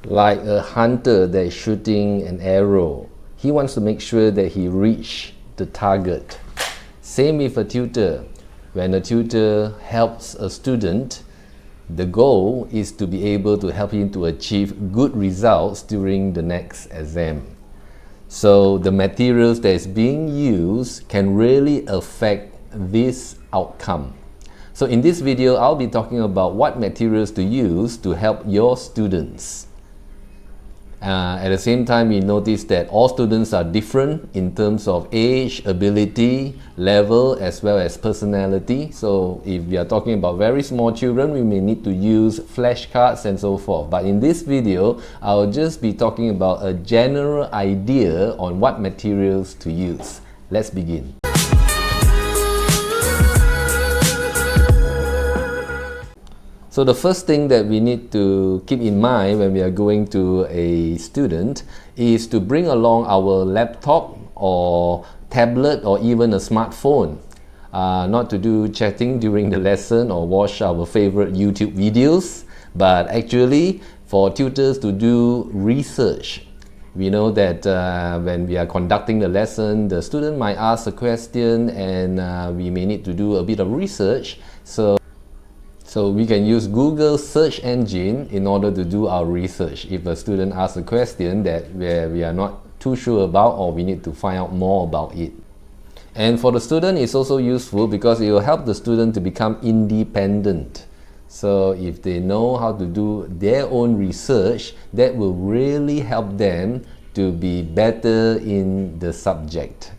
Like a hunter that's shooting an arrow. He wants to make sure that he reach the target. Same with a tutor. When a tutor helps a student, the goal is to be able to help him to achieve good results during the next exam. So the materials that is being used can really affect this outcome. So in this video, I'll be talking about what materials to use to help your students. At the same time, we notice that all students are different in terms of age, ability, level, as well as personality. So if we are talking about very small children, we may need to use flashcards and so forth. But in this video, I'll just be talking about a general idea on what materials to use. Let's begin. So the first thing that we need to keep in mind when we are going to a student is to bring along our laptop or tablet or even a smartphone. Not to do chatting during the lesson or watch our favorite YouTube videos, but actually for tutors to do research. We know that when we are conducting the lesson, the student might ask a question and we may need to do a bit of research. So we can use Google search engine in order to do our research if a student asks a question that we are not too sure about or we need to find out more about it. And for the student, it's also useful because it will help the student to become independent. So if they know how to do their own research, that will really help them to be better in the subject.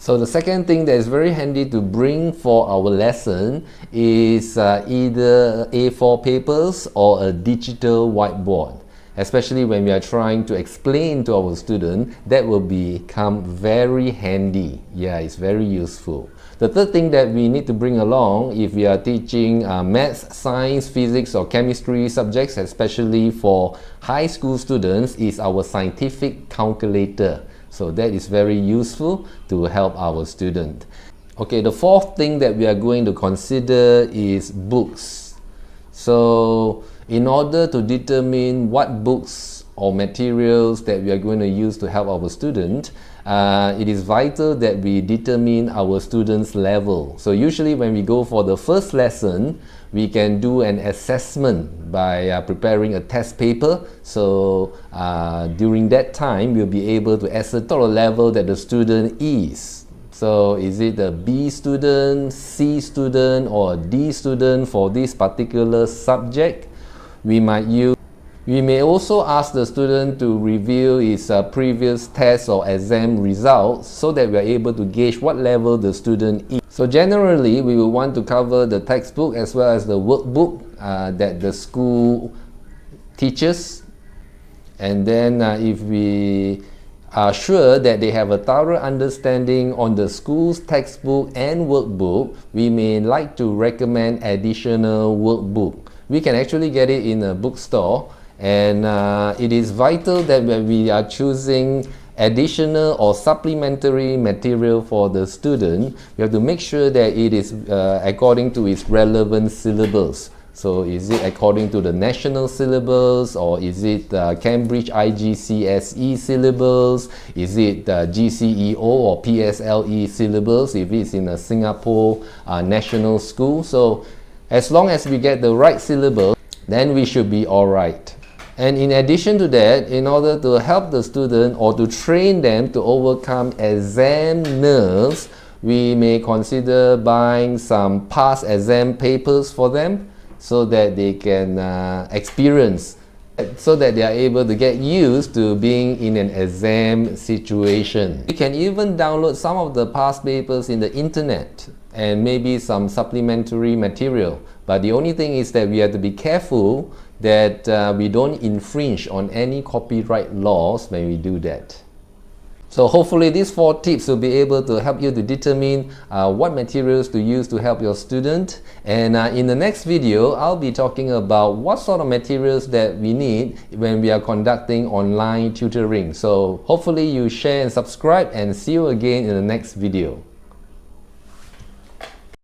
So the second thing that is very handy to bring for our lesson is either A4 papers or a digital whiteboard. Especially when we are trying to explain to our student, that will become very handy. Yeah, it's very useful. The third thing that we need to bring along if we are teaching maths, science, physics or chemistry subjects, especially for high school students, is our scientific calculator. So that is very useful to help our student. Okay, the fourth thing that we are going to consider is books. So in order to determine what books or materials that we are going to use to help our student, it is vital that we determine our student's level. So usually when we go for the first lesson, we can do an assessment by preparing a test paper. So during that time, we'll be able to ascertain the level that the student is. So is it a B student, C student, or a D student for this particular subject? We may also ask the student to review his previous test or exam results so that we are able to gauge what level the student is. So generally, we will want to cover the textbook as well as the workbook that the school teaches. And then if we are sure that they have a thorough understanding on the school's textbook and workbook, we may like to recommend additional workbook. We can actually get it in a bookstore. And it is vital that when we are choosing additional or supplementary material for the student, we have to make sure that it is according to its relevant syllabus. So is it according to the national syllabus, or is it Cambridge IGCSE syllabus? Is it GCEO or PSLE syllabus if it's in a Singapore national school? So as long as we get the right syllabus, then we should be alright. And in addition to that, in order to help the student or to train them to overcome exam nerves, we may consider buying some past exam papers for them so that they can experience, so that they are able to get used to being in an exam situation. You can even download some of the past papers in the internet and maybe some supplementary material. But the only thing is that we have to be careful that we don't infringe on any copyright laws when we do that. So hopefully these 4 tips will be able to help you to determine what materials to use to help your student. And in the next video, I'll be talking about what sort of materials that we need when we are conducting online tutoring. So hopefully you share and subscribe, and see you again in the next video.